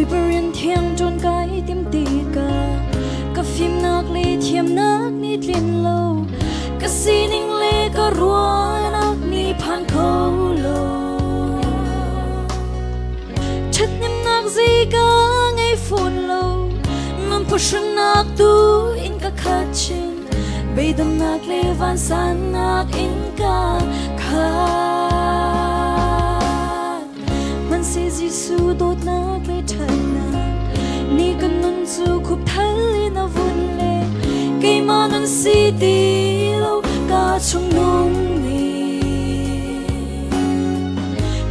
mùi bờ riêng thiêng trôn cái tim tì cả phim nạc lê thiêm nạc ní liền lâu cả xí ninh lê cả rùa nạc ní phan khâu lâu chất niệm nạc gì cả ngay phun lâu nằm phô sân nạc tu in cả khát trên bây đâm nạc lê van san nạc in cả khát man se Giêsu đốt nạc lê thành nạc ni cần nun chu khúc thal na vun lê cây ma nun si ti lâu cả trong nung ni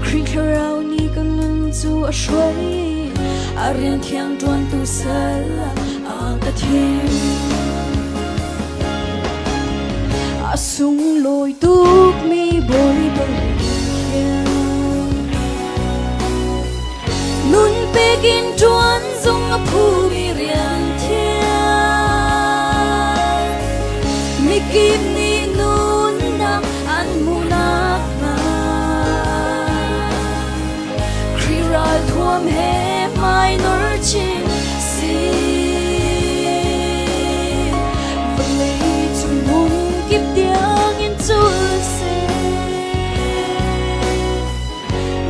khring kharao ni cần nun chu a shwai a rian thiang tuan tu sal a ka thiam a sung loi tuk mi boy bang nun begin tuan zong a phu mi rian thiam mi kim ni nun nam an munak na kri ra thuam he mai nor chin si vang lei chung mun kip tiang in chul se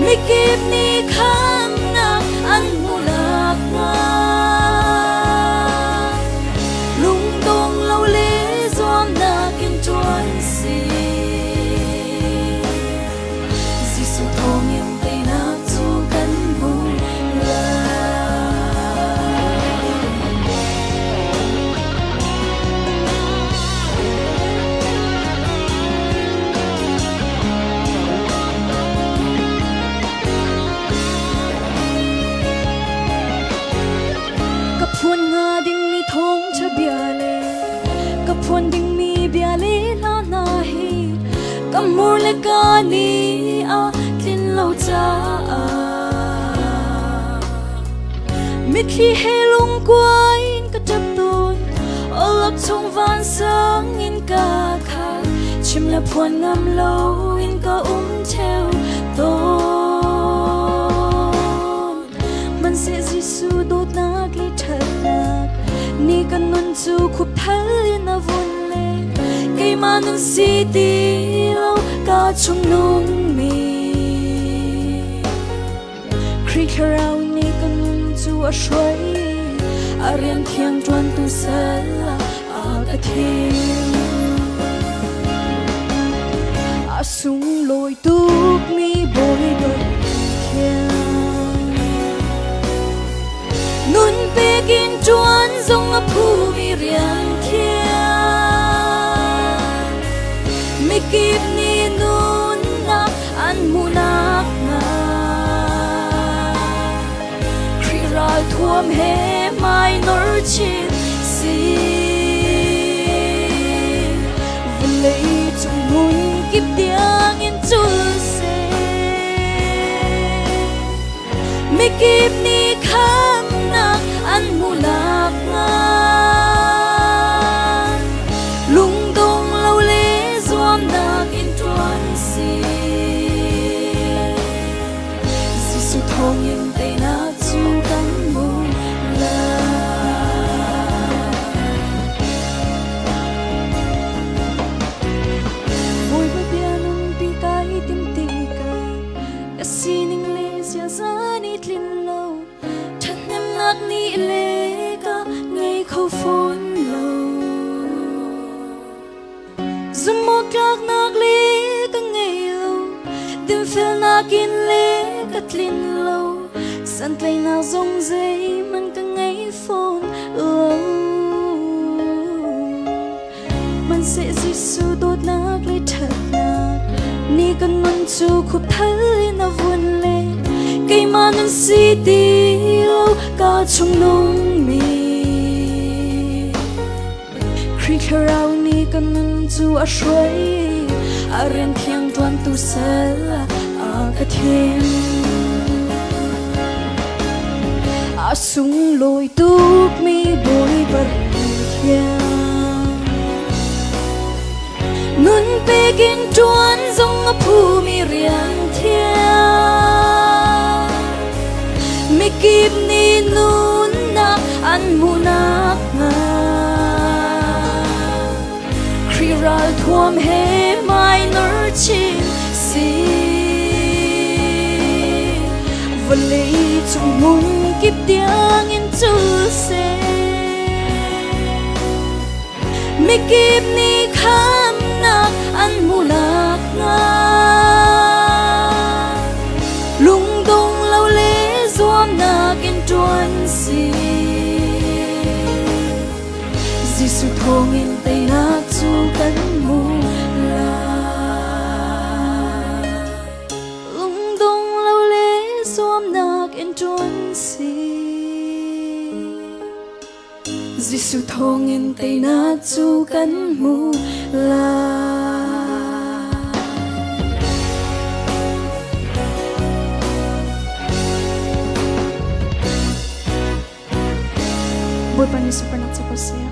mi kip ni kham na an mulak na lung dong lâu lê zoam na kim chuan si Giêsu thong em tay na chu kan bu la Phun nga ding mi thong cha bia le ka phun ding mi bia le la na hi ka mur le ka ni a tin lo cha a mi khi he lung quay ka tap ton olak chung van sang in ka kha chim la phun ngam lo in ka theo ton man se Giêsu đốt nạc li thật nạc ni cần nun chu khúc thal na vun le cây ma nun si ti lâu cả trong nung mi kri kharao ni cần nun chu a shwai a rian thiang tuan tu sal a ka thiam a sung loi tuk mi boy boy nun begin chuan zong a phu mi rian thiam mi kip ni nun na an munak na kri ra thuam he mai nor chin si vun lei chung mun kip tiang in chul se mi kip ni kham an mulak nga lung dong lâu lê zoam na in tuan si Giêsu thong em tay na chu kan mu la môi bờ bia nun pi kai tim ti ka ka sining le sia za ni tlin lo nạc ni lê ka ngay khâu phun lâu zum mo klak nạc lê ka ngay lâu tim phel nạc in lê ka tlin lâu san play nạc zong dây man ka ngay phun lâu man se Giêsu đốt nạc lê thật nạc ni kan man chu khúc thal na vun lê cây ma nun si ti lâu cả trong nung mi kri kharao ni kan nun chu a shwai a rian thiang tuan tu sal a ka thiam a sung loi tuk mi boy bar thiam nun begin tuan zong a phu mi rian thiam mi kip ni vật lý trong muôn kiếp tiếng in chữ xe mi kiếp ni khám nạc ăn mù lạc nga lung tung lâu lễ doam nạc in truan si Giêsu thong in tay nạc chu cắn mù Giêsu thong in tay na chu kan mu la Buổi pan super nat sa